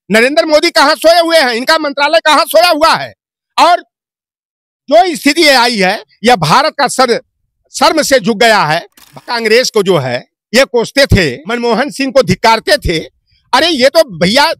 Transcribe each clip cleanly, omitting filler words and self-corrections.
नरेंद्र मोदी कहाँ सोए हुए हैं, इनका मंत्रालय कहाँ सोया हुआ है। और जो स्थिति आई है यह भारत का शर्म से झुक गया है। कांग्रेस को जो है ये कोसते थे, मनमोहन सिंह को धिक्कारते थे। अरे ये तो भैया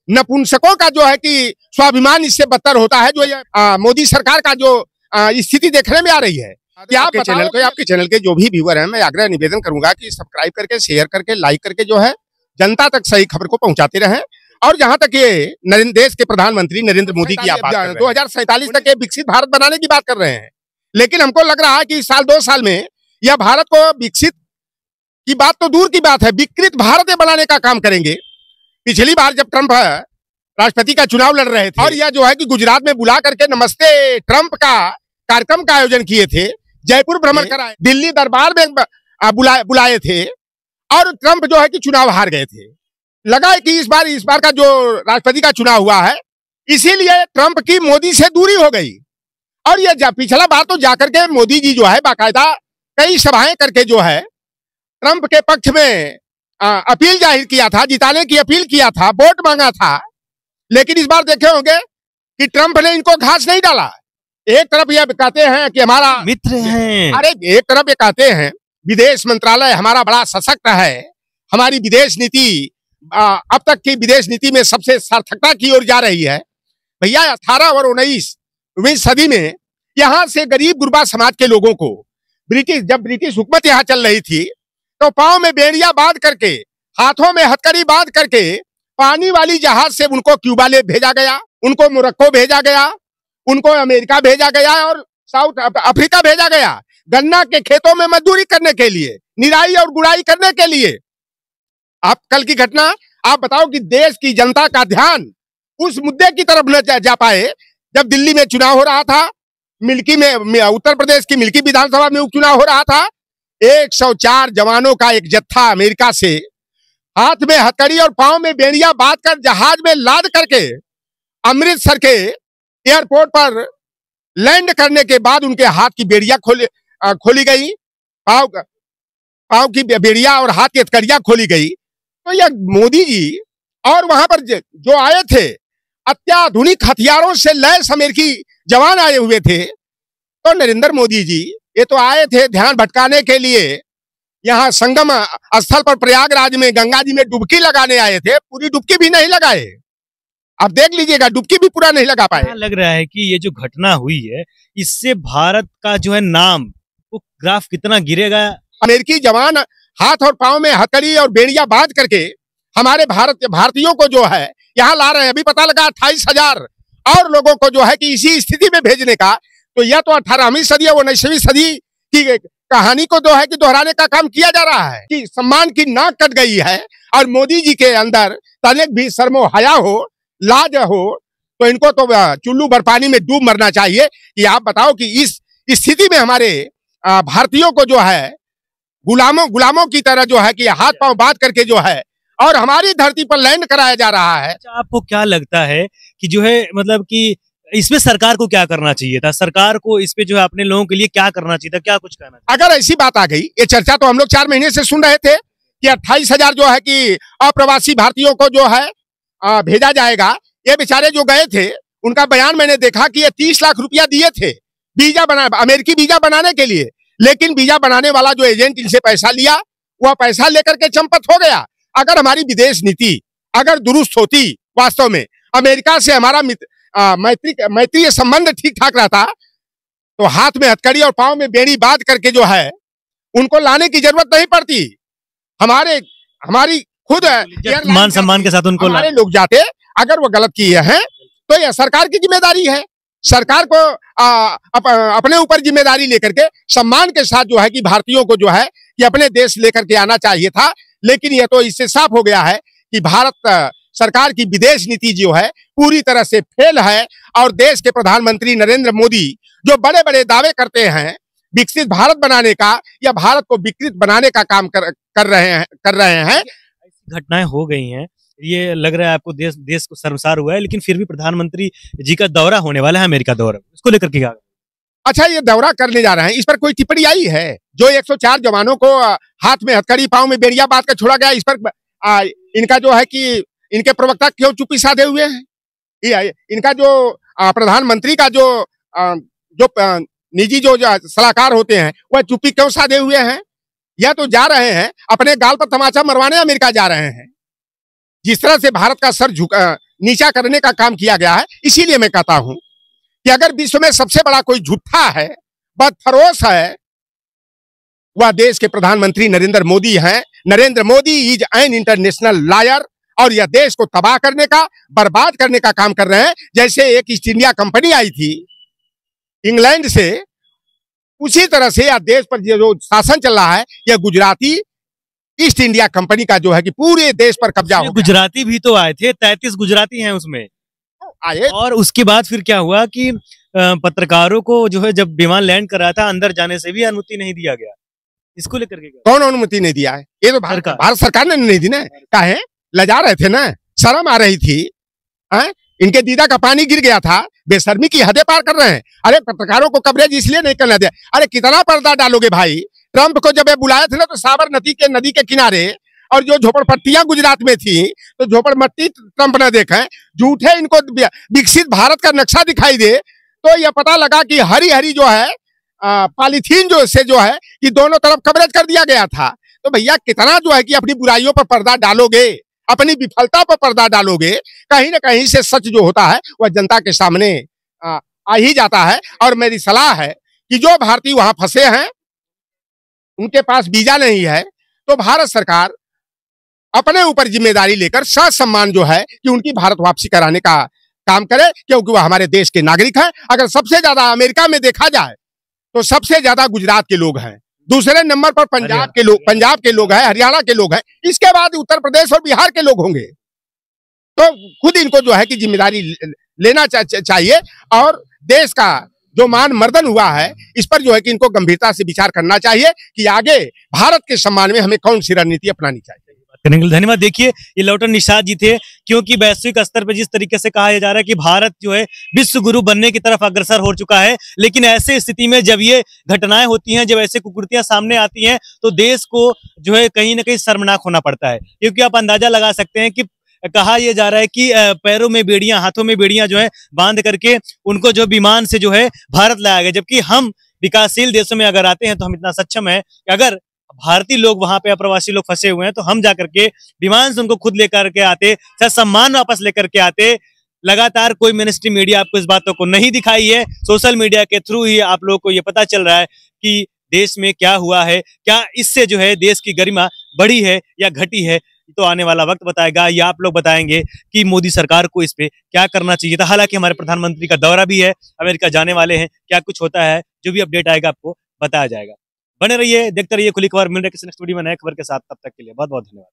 नपुंसकों का जो है कि स्वाभिमान इससे बदतर होता है। जो ये मोदी सरकार का जो स्थिति देखने में आ रही है। क्या आपके चैनल के जो भी व्यूअर हैं, मैं आग्रह निवेदन करूंगा कि सब्सक्राइब करके, शेयर करके, लाइक करके जो है जनता तक सही खबर को पहुंचाते रहें। और जहां तक ये देश के प्रधानमंत्री नरेंद्र मोदी की आप 2047 तक के विकसित भारत बनाने की बात कर रहे हैं, लेकिन हमको लग रहा है कि साल 2 साल में यह भारत को विकसित की बात तो दूर की बात है, विकृत भारत बनाने का काम करेंगे। पिछली बार जब ट्रंप राष्ट्रपति का चुनाव लड़ रहे थे और यह जो है कि गुजरात में बुला करके नमस्ते ट्रंप का कार्यक्रम का आयोजन किए थे, जयपुर भ्रमण कराए, दिल्ली दरबार में बुलाए थे और ट्रंप जो है कि चुनाव हार गए थे। लगा है कि इस बार का जो राष्ट्रपति का चुनाव हुआ है इसीलिए ट्रंप की मोदी से दूरी हो गई। और ये पिछला बार तो जाकर के मोदी जी जो है बाकायदा कई सभाएं करके जो है ट्रंप के पक्ष में अपील जाहिर किया था, जिताने की अपील किया था, वोट मांगा था। लेकिन इस बार देखे होंगे कि ट्रंप ने इनको घास नहीं डाला। एक तरफ ये कहते हैं कि हमारा मित्र हैं, अरे एक तरफ ये कहते हैं विदेश मंत्रालय हमारा बड़ा सशक्त है, हमारी विदेश नीति अब तक की विदेश नीति में सबसे सार्थकता की ओर जा रही है। भैया 18 और 19वीं सदी में यहाँ से गरीब गुरबा समाज के लोगों को जब ब्रिटिश हुकूमत यहाँ चल रही थी तो पांव में बेड़ियां बांध करके, हाथों में हथकड़ी बांध करके पानी वाली जहाज से उनको क्यूबा ले भेजा गया, उनको मोरक्को भेजा गया, उनको अमेरिका भेजा गया और साउथ अफ्रीका भेजा गया, गन्ना के खेतों में मजदूरी करने के लिए, निराई और गुड़ाई करने के लिए। आप कल की घटना आप बताओ कि देश की जनता का ध्यान उस मुद्दे की तरफ न जा पाए। जब दिल्ली में चुनाव हो रहा था, मिल्की में उत्तर प्रदेश की मिल्की विधानसभा में उपचुनाव हो रहा था, 104 जवानों का एक जत्था अमेरिका से हाथ में हथकड़ी और पांव में बेड़ियां बांधकर जहाज में लाद करके अमृतसर के एयरपोर्ट पर लैंड करने के बाद उनके हाथ की बेड़ियां खोली गई, पांव की बेड़ियां और हाथ की हथकड़ियां खोली गई। तो यह मोदी जी और वहां पर जो आए थे अत्याधुनिक हथियारों से लैस अमेरिकी जवान आए हुए थे। तो नरेंद्र मोदी जी ये तो आए थे ध्यान भटकाने के लिए, यहाँ संगम स्थल पर प्रयागराज में गंगा जी में डुबकी लगाने आए थे, पूरी डुबकी भी नहीं लगाए। अब देख लीजिएगा डुबकी भी पूरा नहीं लगा पाए। लग रहा है कि ये जो घटना हुई है इससे भारत का जो है नाम वो ग्राफ कितना गिरेगा। अमेरिकी जवान हाथ और पांव में हथकड़ी और बेड़ियां बांध करके हमारे भारतीयों को जो है यहाँ ला रहे हैं। अभी पता लगा 28,000 और लोगों को जो है कि इसी स्थिति में भेजने का। तो यह तो 18वीं सदी और 19वीं सदी की कहानी को जो है कि दोहराने का काम किया जा रहा है कि सम्मान की नाक कट गई है और मोदी जी के अंदर तनिक भी शर्मो हया हो, लाज हो, तो इनको तो चुल्लू भर पानी में डूब मरना चाहिए। कि आप बताओ कि इस स्थिति में हमारे भारतीयों को जो है गुलामों की तरह जो है कि हाथ पांव बांध करके जो है और हमारी धरती पर लैंड कराया जा रहा है। आपको क्या लगता है कि जो है मतलब कि इसमें सरकार को क्या करना चाहिए था? सरकार को इस पे जो है अपने लोगों के लिए क्या करना चाहिए था, क्या कुछ करना चाहिए? अगर ऐसी बात आ गई, ये चर्चा तो हम लोग 4 महीने से सुन रहे थे कि 28,000 जो है कि अप्रवासी भारतीयों को जो है भेजा जाएगा। ये बेचारे जो गए थे उनका बयान मैंने देखा कि ये 30 लाख रुपया दिए थे वीजा अमेरिकी वीजा बनाने के लिए, लेकिन वीजा बनाने वाला जो एजेंट इनसे पैसा लिया वह पैसा लेकर के चंपत हो गया। अगर हमारी विदेश नीति अगर दुरुस्त होती, वास्तव में अमेरिका से हमारा मैत्रीय संबंध ठीक ठाक रहता, तो हाथ में हथकड़ी और पांव में बेड़ी बांध करके जो है उनको लाने की जरूरत नहीं पड़ती। हमारी खुद मान सम्मान के साथ उनको हमारे लोग जाते। अगर वो गलत किए हैं तो यह सरकार की जिम्मेदारी है। सरकार को अपने ऊपर जिम्मेदारी लेकर के सम्मान के साथ जो है कि भारतीयों को जो है कि अपने देश लेकर के आना चाहिए था। लेकिन यह तो इससे साफ हो गया है कि भारत सरकार की विदेश नीति जो है पूरी तरह से फेल है। और देश के प्रधानमंत्री नरेंद्र मोदी जो बड़े बड़े दावे करते हैं विकसित भारत बनाने का या भारत को विकृत बनाने का काम कर रहे हैं। घटनाएं हो गई हैं, ये लग रहा है आपको देश को शर्मसार हुआ है, लेकिन फिर भी प्रधानमंत्री जी का दौरा होने वाला है, अमेरिका दौरा, इसको लेकर के क्या? अच्छा, ये दौरा करने जा रहे हैं, इस पर कोई टिप्पणी आई है? जो 104 जवानों को हाथ में हथकड़ी पांव में बेड़ियां बांध कर छोड़ा गया, इस पर इनका जो है कि इनके प्रवक्ता क्यों चुप्पी साधे हुए हैं? इनका जो प्रधानमंत्री का जो निजी जो सलाहकार होते हैं वह चुप्पी क्यों साधे हुए हैं? यह तो जा रहे हैं अपने गाल पर तमाचा मरवाने अमेरिका जा रहे हैं। जिस तरह से भारत का सर नीचा करने का काम किया गया है, इसीलिए मैं कहता हूं कि अगर विश्व में सबसे बड़ा कोई झूठा है, बदफरोश है, वह देश के प्रधानमंत्री नरेंद्र मोदी हैं। Narendra Modi is an international liar और यह देश को तबाह करने का, बर्बाद करने का काम कर रहे हैं। जैसे एक ईस्ट इंडिया कंपनी आई थी इंग्लैंड से, उसी तरह से यह देश पर जो शासन चल रहा है, यह गुजराती ईस्ट इंडिया कंपनी का जो है कि पूरे देश पर कब्जा हो गया। गुजराती भी तो आए थे, 33 गुजराती हैं उसमें आए। और उसके बाद फिर क्या हुआ कि पत्रकारों को जो है जब विमान लैंड कर रहा था, अंदर जाने से भी अनुमति नहीं दिया गया। इसको लेकर के कौन अनुमति नहीं दिया है? ये तो भारत सरकार ने नहीं दी ना। काहे लजा रहे थे ना, शर्म आ रही थी। इनके दीदा का पानी गिर गया था, बेशर्मी की हदें पार कर रहे हैं। अरे पत्रकारों को कवरेज इसलिए नहीं करना दिया। अरे कितना पर्दा डालोगे भाई? ट्रंप को जब बुलाए थे ना तो साबरमती के नदी के किनारे, और जो झोपड़पट्टियां गुजरात में थी, तो झोपड़पट्टी ट्रंप ने देखे, झूठे इनको विकसित भारत का नक्शा दिखाई दे तो यह पता लगा कि हरी हरी जो है पॉलीथीन जो है कि दोनों तरफ कवरेज कर दिया गया था। तो भैया कितना जो है कि अपनी बुराइयों पर पर्दा डालोगे, अपनी विफलता पर पर्दा डालोगे, कहीं ना कहीं से सच जो होता है वह जनता के सामने आ ही जाता है। और मेरी सलाह है कि जो भारतीय वहां फंसे हैं, उनके पास वीजा नहीं है, तो भारत सरकार अपने ऊपर जिम्मेदारी लेकर ससम्मान जो है कि उनकी भारत वापसी कराने का काम करे, क्योंकि वह हमारे देश के नागरिक हैं। अगर सबसे ज्यादा अमेरिका में देखा जाए तो सबसे ज्यादा गुजरात के लोग हैं, दूसरे नंबर पर पंजाब के लोग हैं, हरियाणा के लोग हैं, इसके बाद उत्तर प्रदेश और बिहार के लोग होंगे। तो खुद इनको जो है कि जिम्मेदारी लेना चाहिए और देश का जो मान मर्दन हुआ है, इस पर जो है कि इनको गंभीरता से विचार करना चाहिए कि आगे भारत के सम्मान में हमें कौन सी रणनीति अपनानी चाहिए। करने के लिए धन्यवाद। देखिए, ये लौटन निषाद जी थे, क्योंकि वैश्विक स्तर पर जिस तरीके से कहा जा रहा है कि भारत जो है विश्व गुरु बनने की तरफ अग्रसर हो चुका है, लेकिन ऐसे स्थिति में जब ये घटनाएं होती हैं, जब ऐसे कुकृतियां सामने आती हैं, तो देश को जो है कहीं ना कहीं शर्मनाक होना पड़ता है। क्योंकि आप अंदाजा लगा सकते हैं कि कहा यह जा रहा है कि पैरों में बेड़ियां, हाथों में बेड़ियां जो है बांध करके उनको जो विमान से जो है भारत लाया गया। जबकि हम विकासशील देशों में अगर आते हैं तो हम इतना सक्षम है कि अगर भारतीय लोग वहां पे अप्रवासी लोग फंसे हुए हैं तो हम जाकर के विमान से उनको खुद लेकर के आते, सम्मान वापस लेकर के आते। लगातार कोई मिनिस्ट्री मीडिया आपको इस बातों को नहीं दिखाई है। सोशल मीडिया के थ्रू ही आप लोगों को ये पता चल रहा है कि देश में क्या हुआ है, क्या इससे जो है देश की गरिमा बढ़ी है या घटी है। तो आने वाला वक्त बताएगा, या आप लोग बताएंगे कि मोदी सरकार को इस पे क्या करना चाहिए था। हालांकि हमारे प्रधानमंत्री का दौरा भी है, अमेरिका जाने वाले हैं, क्या कुछ होता है, जो भी अपडेट आएगा आपको बताया जाएगा। बने रहिए, देखते रहिए खुली खबर। मिल रहे किसी नेक्स्ट वीडियो में नए खबर के साथ, तब तक के लिए बहुत बहुत धन्यवाद।